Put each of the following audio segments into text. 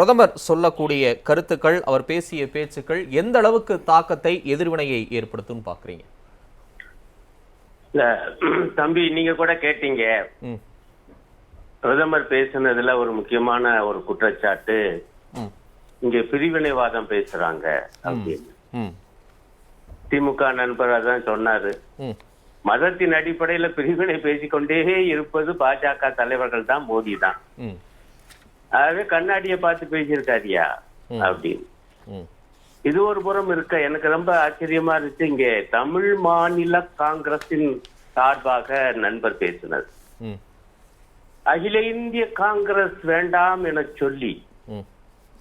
பிரதமர் சொல்லக்கூடிய கருத்துக்கள், அவர் பேசிய பேச்சுக்கள் எந்த அளவுக்கு தாக்கத்தை, எதிர்வினையை ஏற்படுத்தும் பாக்குறீங்க? தம்பி, நீங்க கூட கேட்டீங்க, பிரதமர் பேசுனதுல ஒரு முக்கியமான ஒரு குற்றச்சாட்டு, இங்க பிரிவினைவாதம் பேசுறாங்க அப்படின்னு. திமுக நண்பர் அதான் சொன்னாரு. மதத்தின் அடிப்படையில பிரிவினை பேசிக்கொண்டே இருப்பது பாஜக தலைவர்கள் தான், மோடி தான். ஆகவே கண்ணாடியை பார்த்து பேசியிருக்காரியா அப்படின்னு. இது ஒரு புறம் இருக்க, எனக்கு ரொம்ப ஆச்சரியமா இருந்துச்சு, இங்க தமிழ் மாநில காங்கிரசின் சார்பாக நண்பர் பேசினார். அகில இந்திய காங்கிரஸ் வேண்டாம் என சொல்லி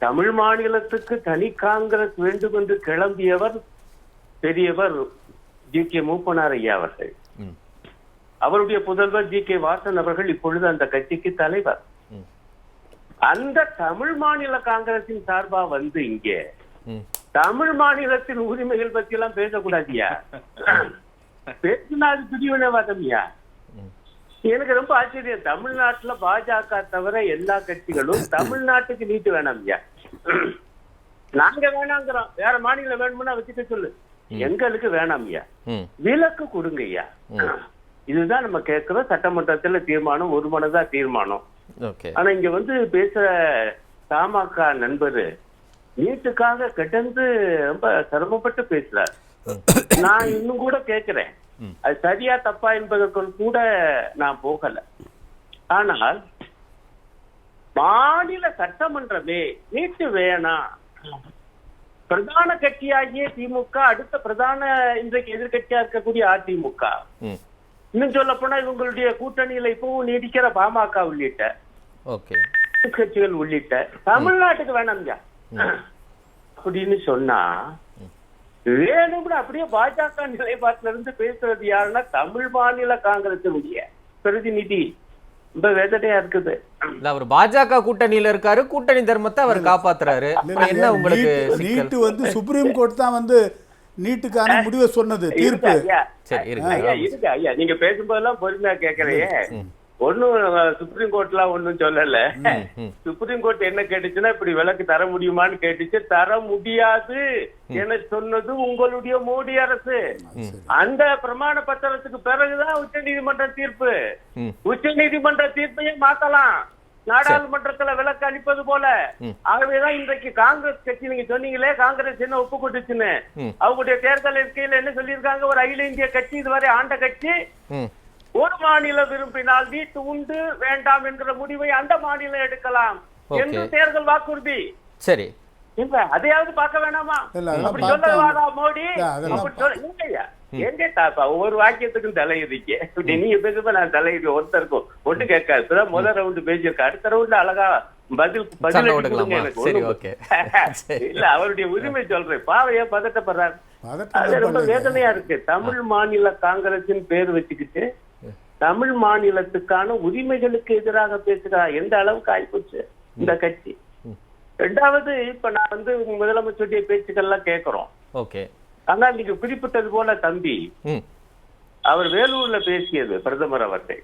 தமிழ் மாநிலத்துக்கு தனி காங்கிரஸ் வேண்டும் என்று கிளம்பியவர் பெரியவர் ஜி.கே. மூப்பனார் ஐயா அவர்கள். அவருடைய புதல்வர் ஜி.கே. வாசன் அவர்கள் இப்பொழுது அந்த கட்சிக்கு தலைவர். அந்த தமிழ் மாநில காங்கிரசின் சார்பா வந்து இங்கே தமிழ் மாநிலத்தின் உரிமைகள் பத்தி எல்லாம் பேசக்கூடாதியா? பேசினாது பிரிவினைவாதம்யா. எனக்கு ரொம்ப ஆச்சரியம். தமிழ்நாட்டுல பாஜக தவிர எல்லா கட்சிகளும் தமிழ்நாட்டுக்கு நீட்டு வேணாம்யா, நாங்க வேணாங்கிறோம், வேற மாநிலம் வேணும்னா வச்சுக்க சொல்லு, எங்களுக்கு வேணாம்யா, விலக்கு கொடுங்கய்யா. இதுதான் நம்ம கேட்கிறோம். சட்டமன்றத்துல தீர்மானம், ஒரு மனதா தீர்மானம். ஆனா இங்க வந்து பேசுற தமாக நண்பரு நீட்டுக்காக கிடந்து ரொம்ப சிரமப்பட்டு பேசுறாரு. நான் இன்னும் கூட கேட்கிறேன், அது சரியா தப்பா என்பதற்குள் கூட நான் போகல. ஆனால் மாநில சட்டமன்றமே நீட்டு வேணாம், பிரதான கட்சியாகிய திமுக, அடுத்த பிரதான இன்றைக்கு எதிர்கட்சியா இருக்கக்கூடிய அதிமுக, இன்னும் சொல்ல போனா இவங்களுடைய கூட்டணியில இப்பவும் நீடிக்கிற பாமக உள்ளிட்ட கட்சிகள் உள்ளிட்ட தமிழ்நாட்டுக்கு வேணாம்யா அப்படின்னு சொன்னா, வேணும்னு அப்படியே பாஜக நிலைப்பாட்டில இருந்து பேசுறது யாருன்னா தமிழ் மாநில காங்கிரசினுடைய பிரதிநிதி. ரொம்ப வேதனையா இருக்குது. அவர் பாஜக கூட்டணியில இருக்காரு, கூட்டணி தர்மத்தை அவர் காப்பாத்துறாரு. என்ன உங்களுக்கு நீட்டு வந்து சுப்ரீம் கோர்ட் தான் வந்து நீட்டுக்கான முடிவை சொன்னது, தீர்ப்பு. ஐயா நீங்க பேசும்போதெல்லாம் பொறுமையா கேட்கறையே, ஒன்னும் சுப்ரீம் கோர்ட்லாம் ஒன்னும் சொல்லல. சுப்ரீம் கோர்ட் என்ன கேட்டுச்சுன்னா, இப்படி விலக்கு தர முடியுமான்னு கேட்டுச்சு. தர முடியாது என சொன்னது உங்களுடைய மோடி அரசு. அந்த பிரமாண பத்திரத்துக்கு பிறகுதான் உச்ச நீதிமன்ற தீர்ப்பு. உச்ச நீதிமன்ற தீர்ப்பையே மாத்தலாம், நாடாளுமன்றத்துல விலக்கு அளிப்பது போல. ஆகவேதான் இன்றைக்கு காங்கிரஸ் கட்சி, நீங்க சொன்னீங்களே காங்கிரஸ் என்ன ஒப்பு கொடுத்துச்சுன்னு, அவங்களுடைய தேர்தல் இருக்கையில என்ன சொல்லியிருக்காங்க, ஒரு அகில இந்திய கட்சி, இதுவரை ஆண்ட கட்சி, ஒரு மாநிலம் விரும்பினால் நீட்டு உண்டு, வேண்டாம் என்கிற முடிவை அந்த மாநிலம் எடுக்கலாம் என்று தேர்தல் வாக்குறுதி. சரி, அதையாவது பார்க்க வேணாமா? அப்படி சொல்ல மோடி ஒவ்வொரு வாக்கியத்துக்கும் தலையுதிக்க நீங்க பேசுறப்ப நான் தலையுது ஒருத்தருக்கும் ஒட்டு கேட்காது. முதல் ரவுண்டு பேசியிருக்க, அடுத்த ரவுண்ட்ல அழகா பதில் இல்ல, அவருடைய உரிமை சொல்றேன். பாவையா பதட்டப்படுறாரு, அது ரொம்ப வேதனையா இருக்கு. தமிழ் மாநில காங்கிரசின் பேர் வச்சுக்கிட்டு தமிழ் மாநிலத்துக்கான உரிமைகளுக்கு எதிராக பேசுகிறார். எந்த அளவுக்கு ஆயிப்போச்சு இந்த கட்சி. ரெண்டாவது, இப்ப நான் வந்து முதலமைச்சருடைய பேச்சுக்கள்லாம் கேட்கிறோம். ஆனால் நீங்க குறிப்பிட்டது போல தம்பி, அவர் வேலூர்ல பேசியது பிரதமர் அவர்கள்,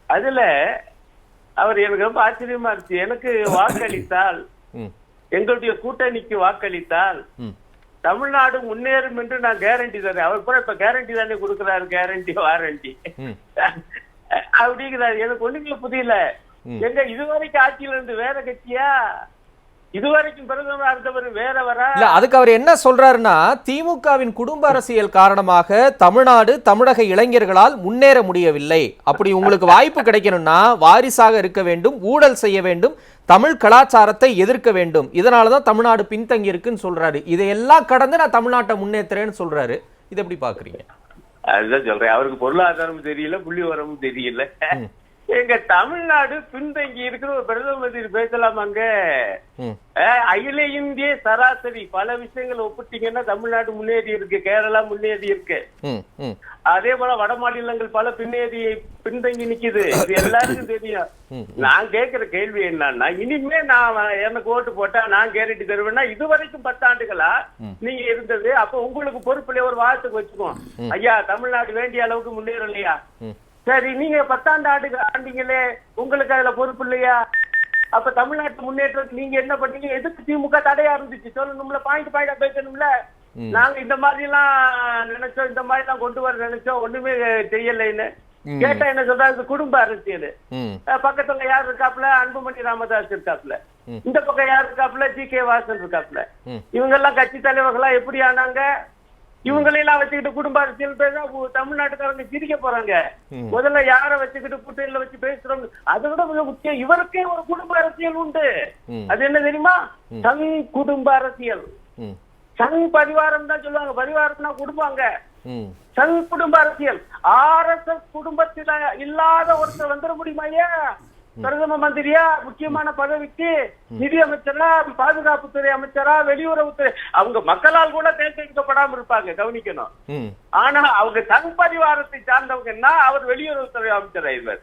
அதுல அவர் எனக்கு ரொம்ப ஆச்சரியமா இருந்துச்சு. எனக்கு வாக்களித்தால், எங்களுடைய கூட்டணிக்கு வாக்களித்தால் தமிழ்நாடு முன்னேறும் என்று நான் கேரண்டி தரேன். அவர் கூட இப்ப கேரண்டி தானே கொடுக்கிறாரு, கேரண்டி வாரண்டி அப்படிங்கிறாரு. எனக்கு ஒண்ணுமே புரியல. எங்க இதுவரைக்கும் ஆட்சியில இருந்து வேற கட்சியா, இதுவரைக்கும் பிரதமர் இருந்தவர் வேறவரா? இல்ல, அதுக்கு அவர் என்ன சொல்றாருன்னா, திமுகவின் குடும்ப அரசியல் காரணமாக தமிழ்நாடு, தமிழக இளைஞர்களால் முன்னேற முடியவில்லை. அப்படி உங்களுக்கு வாய்ப்பு கிடைக்கணும்னா வாரிசாக இருக்க வேண்டும், ஊழல் செய்ய வேண்டும், தமிழ் கலாச்சாரத்தை எதிர்க்க வேண்டும், இதனாலதான் தமிழ்நாடு பின்தங்கி இருக்குன்னு சொல்றாரு. இதையெல்லாம் கடந்து நான் தமிழ்நாட்டை முன்னேற்றுறேன்னு சொல்றாரு. இதை எப்படி பாக்குறீங்க? அதுதான் சொல்றேன், அவருக்கு பொருளாதாரமும் தெரியல, புள்ளி வரமும் தெரியல. எங்க தமிழ்நாடு பின்தங்கி இருக்கிற ஒரு பிரதம மந்திரி பேசலாமாங்க? அகில இந்திய சராசரி பல விஷயங்கள் ஒப்பிட்டீங்கன்னா தமிழ்நாடு முன்னேறி இருக்கு, கேரளா முன்னேறி இருக்கு. அதே போல வட மாநிலங்கள் பல பின்தங்கி நிக்குது, இது எல்லாருக்கும் தெரியும். நான் கேட்கிற கேள்வி என்னன்னா, இனிமே நான் எனக்கு ஓட்டு போட்டா நான் கேரண்டி தருவேன்னா, இதுவரைக்கும் 10 ஆண்டுகளா நீங்க இருந்தது, அப்ப உங்களுக்கு பொறுப்புல ஒரு வாரத்துக்கு வச்சுக்கோம், ஐயா தமிழ்நாடு வேண்டிய அளவுக்கு முன்னேறலையா? சரி, நீங்க 10 ஆண்டு ஆண்டீங்களே, உங்களுக்கு அதுல பொறுப்பு இல்லையா? அப்ப தமிழ்நாட்டு முன்னேற்றத்துக்கு நீங்க என்ன பண்ணீங்க? எதுக்கு திமுக தடையா இருந்துச்சு சொல்லணும்ல, பாயிண்டா பேசணும்ல. நாங்க இந்த மாதிரி எல்லாம் நினைச்சோம், இந்த மாதிரி எல்லாம் கொண்டு வர நினைச்சோம், ஒண்ணுமே செய்யலைன்னு கேட்டா என்ன சொல்றாரு? குடும்ப அரசியல். பக்கத்துல யார் இருக்காப்ல? அன்புமணி ராமதாஸ் இருக்காப்ல. இந்த பக்கம் யார் இருக்காப்ல? ஜி.கே. வாசன் இருக்காப்ல. இவங்க எல்லாம் கட்சி தலைவர்களா எப்படி ஆனாங்க? இவங்களெல்லாம் வச்சுக்கிட்டு குடும்ப அரசியல் பேச தமிழ்நாட்டுக்காரங்க சிரிக்க போறாங்க. முதல்ல யார வச்சுக்கிட்டு கூட்டணியில வச்சு பேசுறோம். அதை விட மிக முக்கியம், இவருக்கே ஒரு குடும்ப அரசியல் உண்டு. அது என்ன தெரியுமா? சங் குடும்ப அரசியல். சங் பரிவாரம் தான் சொல்லுவாங்க, பரிவாரம்னா குடும்பங்க. சங் குடும்ப அரசியல். RSS குடும்பத்தில இல்லாத ஒருத்தர் வந்துட முடியுமாயா? பிரதம மந்திரியா, முக்கியமான பதவிக்கு, நிதி அமைச்சரா, பாதுகாப்புத்துறை அமைச்சரா, வெளியுறவுத்துறை, அவங்க மக்களால் கூட தேர்ந்தெடுக்கப்படாம இருப்பாங்க, கவனிக்கணும். ஆனா அவங்க சங் பரிவாரத்தை சார்ந்தவங்கன்னா அவர் வெளியுறவுத்துறை அமைச்சர் ஆயிடுவார்,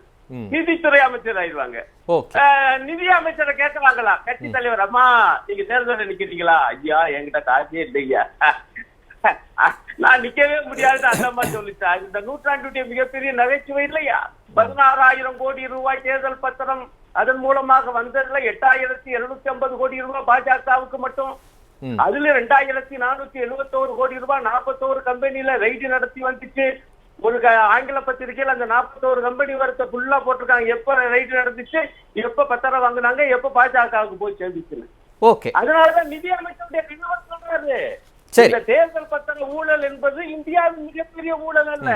நிதித்துறை அமைச்சர் ஆயிடுவாங்க. நிதி அமைச்சரை கேட்கலாங்களா கட்சி தலைவர்? அம்மா நீங்க தேர்தலில் நிக்கிறீங்களா? ஐயா என்கிட்ட காசே இல்லையா, நான் நிக்கவே முடியாது அந்த மாதிரி சொல்லிட்டா. இந்த நூற்றாண்டுடைய மிகப்பெரிய நகைச்சுவை இல்லையா? 16,000 கோடி ரூபாய் தேர்தல் பத்திரம், அதன் மூலமாக வந்ததுல 8,750 கோடி ரூபாய் பாஜகவுக்கு மட்டும். அதுல 2,471 கோடி ரூபாய் 41 கம்பெனில ரைடு நடத்தி வந்துச்சு. ஒரு ஆங்கில பத்திரிகையில் அந்த 41 கம்பெனி வரத்தை ஃபுல்லா போட்டிருக்காங்க. எப்ப ரைடு நடந்துச்சு, எப்ப பத்திரம் வாங்கினாங்க, எப்ப பாஜகவுக்கு போய் சேர்ந்துச்சுன்னு. அதனாலதான் நிதி அமைச்சருடைய கணவர் சொல்றாரு, இந்த தேர்தல் பத்திர ஊழல் என்பது இந்தியாவின் மிகப்பெரிய ஊழல் அல்ல,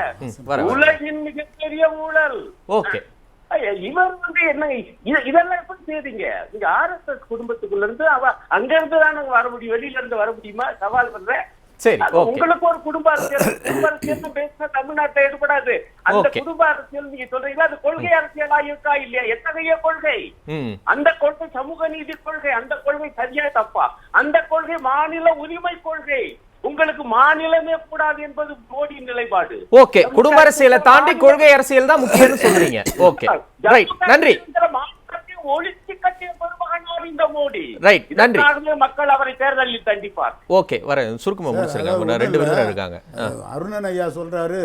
உலகின் மிகப்பெரிய ஊழல். இவர் என்ன இதெல்லாம் எப்படி செய்றீங்க? நீங்க RSS குடும்பத்துக்குள்ள இருந்து அங்க இருந்து தான் வர முடியும், வெளியில இருந்து வர முடியுமா? சவால் பண்றேன். உங்களுக்கு ஒரு குடும்ப அரசியல் பேசினா தமிழ்நாட்டை எடுபடாது. அந்த குடும்ப அரசியல் நீங்க சொல்றீங்களா, அது கொள்கை அரசியலா இருக்கா இல்லையா? எத்தகைய கொள்கை? அந்த கொள்கை சமூக நீதி கொள்கை. அந்த கொள்கை சரியா தப்பா? அந்த கொள்கை மாநில உரிமை கொள்கை. உங்களுக்கு மாநிலமே கூடாது என்பது மோடியின் நிலைப்பாடு. ஓகே, குடும்ப அரசியலை தாண்டி கொள்கை அரசியல் தான் முக்கியம்னு சொல்றீங்க. ஓகே, ரைட், நன்றி. ஒழிச்சு கட்டிய பெருமகனார் இந்த மோடி. ரைட், நன்றி. மக்கள் அவரை தேர்தலில் தண்டிப்பார். ஓகே, வர சுருக்கமா முடிச்சிருங்க, 2 பேரும் இருக்காங்க. அருணன் ஐயா சொல்றாரு,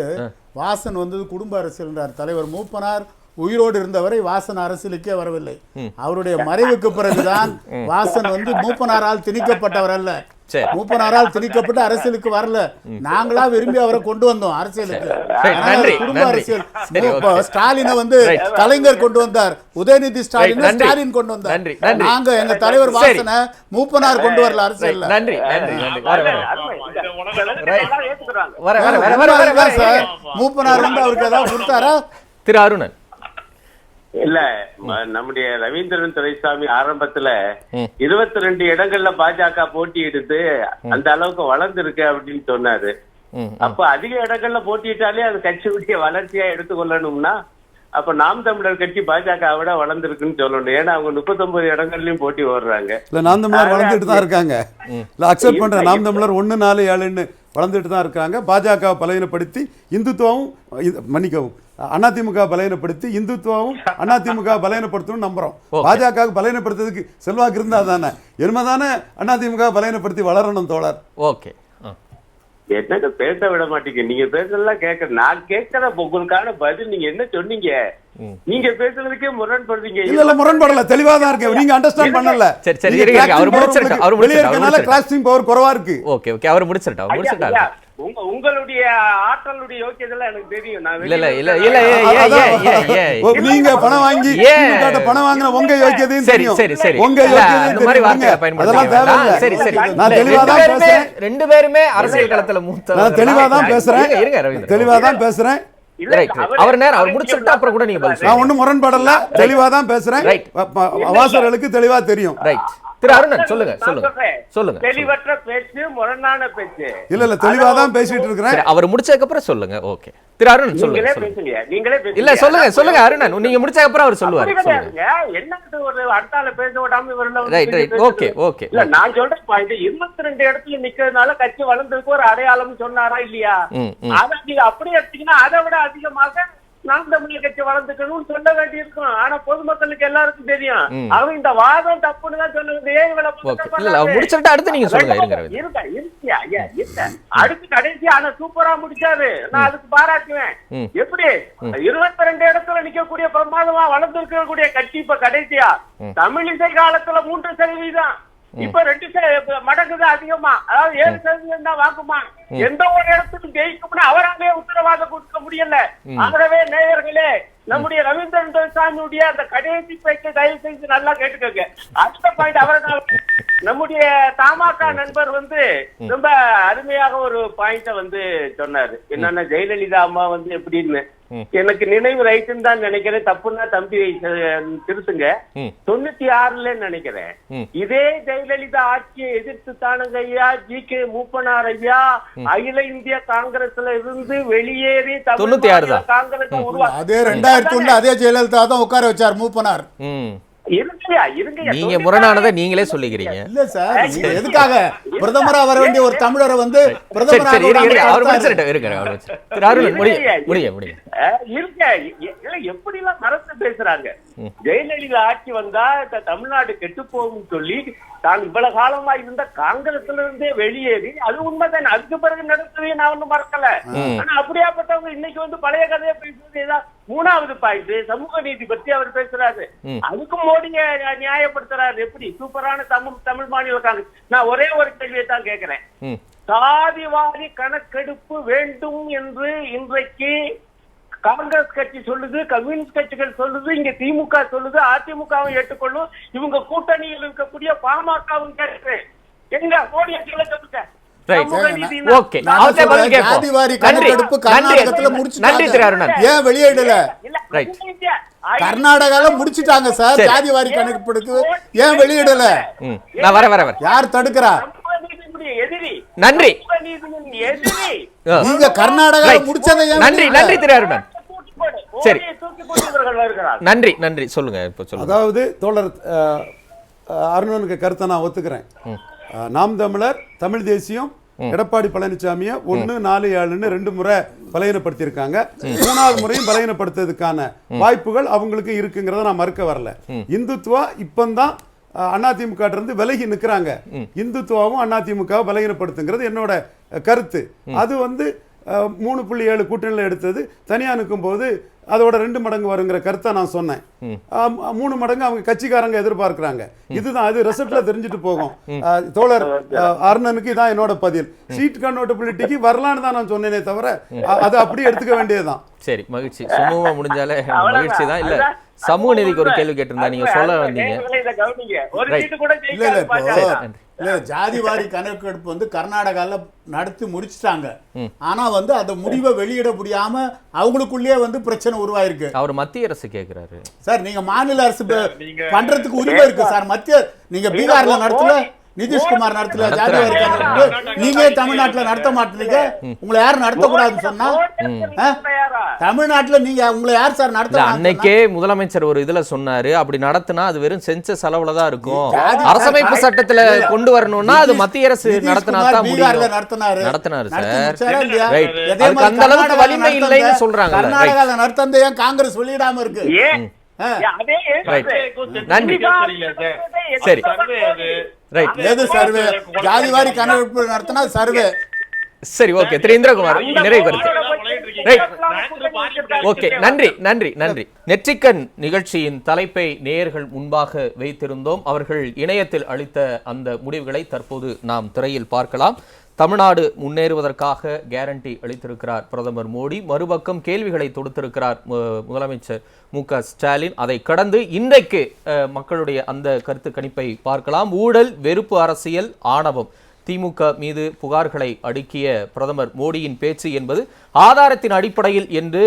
வாசன் வந்தது குடும்ப அரசியல். தலைவர் மூப்பனார் உயிரோடு இருந்தவரை வாசன் அரசியலுக்கே வரவில்லை. அவருடைய மறைவுக்கு பிறகுதான் வாசன் வந்து மூப்பனாரால் திணிக்கப்பட்டவர் அல்ல, மூப்பனாரால் திணிக்கப்பட்டு அரசியலுக்கு வரல, நாங்களா விரும்பி அவரை கொண்டு வந்தோம் அரசியலுக்கு. குடும்ப அரசியல். ஸ்டாலினை வந்து கலைஞர் கொண்டு வந்தார், உதயநிதி ஸ்டாலின் ஸ்டாலின் கொண்டு வந்தார். நாங்க எங்க தலைவர் வாசனை மூப்பனார் கொண்டு வரல அரசியல். மூப்பனார் வந்து அவருக்கு ஏதாவது கொடுத்தாரா திரு அருணன்? இல்ல, நம்முடைய ரவீந்திரன் துரைசாமி ஆரம்பத்துல 22 இடங்கள்ல பாஜக போட்டியிடுது, அந்த அளவுக்கு வளர்ந்துருக்கு அப்படின்னு சொன்னாரு. அப்ப அதிக இடங்கள்ல போட்டியிட்டாலே அது கட்சியுடைய வளர்ச்சியா எடுத்துக்கொள்ளணும்னா அப்ப நாம் தமிழர் கட்சி பாஜக விட வளர்ந்துருக்குன்னு சொல்லணும். ஏன்னா அவங்க 39 இடங்கள்லயும் போட்டி ஓடுறாங்க. இல்ல, நாம் தமிழர் வளர்ந்துட்டு தான் இருக்காங்க. இல்ல, அக்செப்ட் பண்றேன், நாம் தமிழர் 1, 4, 7ன்னு வளர்ந்துட்டு தான் இருக்காங்க. பாஜக பலவீனப்படுத்தி இந்துத்துவமும், மன்னிக்கவும், அதிமுக பலவீனப்படுத்தி இந்துத்துவமும் அதிமுக பலவீனப்படுத்தணும் நம்புறோம். பாஜக பலவீனப்படுத்துறதுக்கு செல்வாக்கு இருந்தா தானே, எருமைதானே அதிமுக பலவீனப்படுத்தி வளரணும் தோழர். ஓகே, என்னங்க பேச விட மாட்டீங்க? நீங்க பேசலாம் கேட்க, நான் கேட்கற உங்களுக்கான பதில் நீங்க என்ன சொன்னீங்க? நீங்க பேசுறதுக்கே முரண்படுறீங்க. இல்ல, முரண்படல, தெளிவா தான் இருக்கு. நீங்க அண்டர்ஸ்டாண்ட் பண்ணல. சரி சரி, அவர் முடிச்சிரட்டும், அவர் முடிச்சிரட்டும். கிளாசிங் பவர் குறைவா இருக்கு. ஓகே ஓகே, அவர் முடிச்சிரட்டும், அவர் முடிச்சிட்டாங்க. உங்களுடைய ஆற்றலுடைய யோக்கியதெல்லாம் எனக்கு தெரியும். நான் இல்ல இல்ல இல்ல இல்ல, நீங்க பணம் வாங்கி பணம் வாங்குற உங்க யோக்கியதையும் தெரியும். சரி சரி, உங்க யோக்கியதையும் இந்த மாதிரி வார்த்தையை பயன்படுத்தாதீங்க. சரி சரி, நான் தெளிவா தான் பேசுறேன். 2 பேருமே அரசியல் களத்துல மூத்த. நான் தெளிவா தான் பேசுறேன். இருங்க ரவீந்திரன், தெளிவா தான் பேசுறேன். அவர் முடிச்சிட்டா அப்புறம் கூட நீங்க பதில். நான் ஒண்ணும் முரண்படல, தெளிவா தான் பேசுறேன். வாசகர்களுக்கு தெளிவா தெரியும். ரைட். திரு அருணன் சொல்லுங்க சொல்லுங்க சொல்லுங்க. தெளிவற்ற பேச்சு, முரணான பேச்சு. இல்ல இல்ல, தெளிவா தான் பேசிட்டு இருக்கேன். அவர் முடிச்சதுக்கு அப்புறம் சொல்லுங்க. ஓகே, திரு அருணன் சொல்லுங்க. நீங்களே இல்ல சொல்லுங்க சொல்லுங்க அருணன், நீங்க முடிச்சதுக்கு அப்புறம் அவர் சொல்லுவார். என்ன ஒரு அட்டால பேச விடாம இவரல. Right right, okay okay. இல்ல, நான் சொல்றேன், 22 இடத்துல நிக்கிறதுனால கட்சி வளர்ந்ததுக்கு ஒரு அடையாளம் சொன்னாரா இல்லையா? அதை நீங்க அப்படியே எடுத்தீங்கன்னா அதை விட அதிகமாக நாம் தமிழர் கட்சி வளர்ந்துக்கணும்னு சொல்ல வேண்டியிருக்கும். ஆனா பொதுமக்களுக்கு எல்லாருக்கும் தெரியும் அவங்க இந்த வாதம் தப்புன்னு தான் சொல்லுங்க. முடிச்சுட்டு அடுத்து நீங்க சொல்லுங்க. அடுத்து கடைசி ஆனா சூப்பரா முடிச்சாரு, நான் அதுக்கு பாராட்டுவேன். எப்படி 22 இடத்துல நிக்கக்கூடிய பிரமாதமா வளர்ந்து இருக்கக்கூடிய கட்சி இப்ப கடைசியா தமிழிசை காலத்துல 3%, இப்ப 2 மடங்குதான் அதிகமா, அதாவது 7% தான் வாங்குமா. எந்த ஒரு இடத்துக்கும் ஜெயிக்கும்னு அவராலே உத்தரவாதம் கொடுக்க முடியல. ஆகவே நேயர்களே, நம்முடைய ரவீந்திரன் துரைசாமியுடைய அந்த கடைசி பேச்சை தயவு செஞ்சு நல்லா கேட்டுக்கோங்க. அடுத்த பாயிண்ட் அவரை நம்முடைய தமாக நண்பர் ரொம்ப அருமையாக ஒரு பாயிண்ட சொன்னாரு. என்னன்னா ஜெயலலிதா அம்மா எப்படின்னு எனக்கு நினைவு ரைட்டுன்னு தான் நினைக்கிறேன், தப்புன்னா தம்பி திருத்துங்க. 96ல நினைக்கிறேன் இதே ஜெயலலிதா ஆட்சியை எதிர்த்து தானுங்க ஐயா ஜி.கே. மூப்பனார் ஐயா அகில இந்திய காங்கிரஸ்ல இருந்து வெளியேறி காங்கிரஸ் உருவாக்க அதே 2001 அதே ஜெயலலிதா தான் உட்கார வச்சார் மூப்பனார். நீங்க முரணானதை நீங்களே சொல்லிக்கிறீங்க. இல்ல சார், நீங்க எதுக்காக பிரதமரா வர வேண்டிய ஒரு தமிழரை எப்படி எல்லாம் மறந்து பேசுறாங்க. ஜெயலலிதா ஆட்சி வந்தா தமிழ்நாடு கெட்டு போகும் சொல்லி தான் இவ்வளவு காலமா இருந்த காங்கிரஸ்ல இருந்தே வெளியேறி, அது உண்மைதான், அதுக்கு பிறகு நடத்தவே நான் ஒண்ணும் மறக்கல. ஆனா அப்படியாப்பட்டவங்க இன்னைக்கு பழைய கதையை பேசுறது. 3வது பாயிண்ட் சமூக நீதி பத்தி அவர் பேசுறாரு, அதுக்கு மோடிய நியாயப்படுத்துறாரு. எப்படி சூப்பரான தமிழ் மாநில காங்கிரஸ். நான் ஒரே ஒரு கேள்வியை தான் கேட்கிறேன். சாதிவாரி கணக்கெடுப்பு வேண்டும் என்று இன்றைக்கு காங்கிரஸ் கட்சி சொல்லுது, கம்யூனிஸ்ட் கட்சிகள் சொல்லுது, இங்க திமுக சொல்லுது, அதிமுகவும் ஏற்றுக்கொள்ளும், இவங்க கூட்டணியில் இருக்கக்கூடிய பாமகவும் கேட்கிறேன். எங்க மோடியை கீழே சொல்லுங்க. கர்நாடகால முடிச்சிட்டாங்க சார், ஜாதிவாரி கணக்கெடுப்பு ஏன் வெளியிடல? யார் தடுக்கிறா? நன்றி. நீங்க கர்நாடகால முடிச்சதை நன்றி நன்றி திரு அருணன். சரி, நன்றி நன்றி. சொல்லுங்க. அதாவது தோழர் அருணனுக்கு கருத்தை நான் ஒத்துக்கிறேன். நாம் தமிழர், தமிழ் தேசியம் எடப்பாடி பழனிசாமியை 1, 4, 7ன்னு 2 முறை பலகீனப்படுத்தியிருக்காங்க. 3வது முறையும் பலகீனப்படுத்துறதுக்கான வாய்ப்புகள் அவங்களுக்கு இருக்குங்கிறத நான் மறுக்க வரல. இந்துத்துவா இப்பந்தான் அதிமுக இருந்து விலகி நிற்கிறாங்க. இந்துத்துவாவும் அதிமுக பலகீனப்படுத்துங்கிறது என்னோட கருத்து. அது 3.7 கூட்டணியில் எடுத்தது தனியா நிற்கும் போது அதோட 2 மடங்கு வருங்கிற கருத்தை நான் சொன்னேன். 3 மடங்கு அவங்க கட்சிக்காரங்க எதிர்பார்க்கிறாங்க. இதுதான், அது ரிசல்ட்ல தெரிஞ்சுட்டு போகும். தோழர் அருணனுக்கு இதான் என்னோட பதில். சீட் கன்வெர்ட்டபிலிட்டிக்கு வரலான்னு தான் நான் சொன்னேனே தவிர அதை அப்படியே எடுத்துக்க வேண்டியதுதான். சரி, மகிழ்ச்சி. சுமூகமா முடிஞ்சாலே மகிழ்ச்சி தான். இல்ல சமூக நீதிக்கு ஒரு கேள்வி கேட்டிருந்தா நீங்க சொல்ல வந்தீங்க. இல்ல, ஜாதிவாரி கணக்கெடுப்பு கர்நாடகால நடத்தி முடிச்சிட்டாங்க. ஆனா அந்த முடிவை வெளியிட முடியாம அவங்களுக்குள்ளேயே பிரச்சனை உருவாயிருக்கு. அவர் மத்திய அரசு கேக்குறாரு சார், நீங்க மாநில அரசு பண்றதுக்கு உரிமை இருக்கு சார். நீங்க பீகார்ல நடத்தல, நிதிஷ்குமார் நடத்தல ஜாதிவாரி கணக்கெடுப்பு, நீங்க தமிழ்நாட்டுல நடத்த மாட்டீங்க. உங்களை யாரும் நடத்தக்கூடாதுன்னு சொன்னா தமிழ்நாட்டுல நீங்க உங்களை யார் சார் நடத்த? அன்னைக்கே முதலமைச்சர் ஒரு இதுல சொன்னாரு, அப்படி நடத்தினா அது வெறும் சென்ச செலவுல தான் இருக்கும். அரசமைப்பு சட்டத்துல கொண்டு வரணும்னா அது மத்திய அரசு நடத்தினா தான் முடியும். நடத்தினாரு சார். அந்த அளவுக்கு வலிமை இல்லைன்னு சொல்றாங்க. கர்நாடகால நடத்தந்த ஏன் காங்கிரஸ் வெளியிடாம இருக்கு? நன்றி. சரி, சர்வே ஜாதிவாரி கணக்கெடுப்பு நடத்தினா சர்வே. சரி, ஓகே. திரு இந்திரகுமார் நிறைவு கருத்து. ஓகே, நன்றி நன்றி நன்றி. நெற்றிக்கண் நிகழ்ச்சியின் தலைப்பை நேயர்கள் முன்பாக வைத்திருந்தோம். அவர்கள் இணையத்தில் அளித்த அந்த முடிவுகளை தற்போது நாம் திரையில் பார்க்கலாம். தமிழ்நாடு முன்னேறுவதற்காக கேரண்டி அளித்திருக்கிறார் பிரதமர் மோடி. மறுபக்கம் கேள்விகளை தொடுத்திருக்கிறார் முதலமைச்சர் மு.க. ஸ்டாலின். அதை கடந்து இன்றைக்கு மக்களுடைய அந்த கருத்து கணிப்பை பார்க்கலாம். ஊழல், வெறுப்பு அரசியல், ஆணவம், திமுக மீது புகார்களை அடுக்கிய பிரதமர் மோடியின் பேச்சு என்பது ஆதாரத்தின் அடிப்படையில் என்று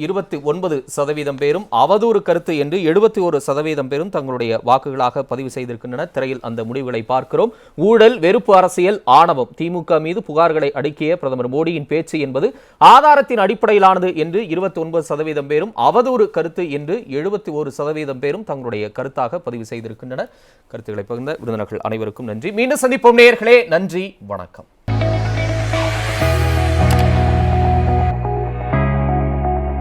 29% பேரும், அவதூறு கருத்து என்று 71% பேரும் தங்களுடைய வாக்குகளாக பதிவு செய்திருக்கின்றனர். திரையில் அந்த முடிவுகளை பார்க்கிறோம். ஊழல், வெறுப்பு அரசியல், ஆணவம், திமுக மீது புகார்களை அடுக்கிய பிரதமர் மோடியின் பேச்சு என்பது ஆதாரத்தின் அடிப்படையிலானது என்று 29% பேரும், அவதூறு கருத்து என்று 71% பேரும் தங்களுடைய கருத்தாக பதிவு செய்திருக்கின்றனர். கருத்துக்களை பகிர்ந்த விருந்தினர்கள் அனைவருக்கும் நன்றி. மீண்டும் சந்திப்போம் நேயர்களே. நன்றி, வணக்கம்.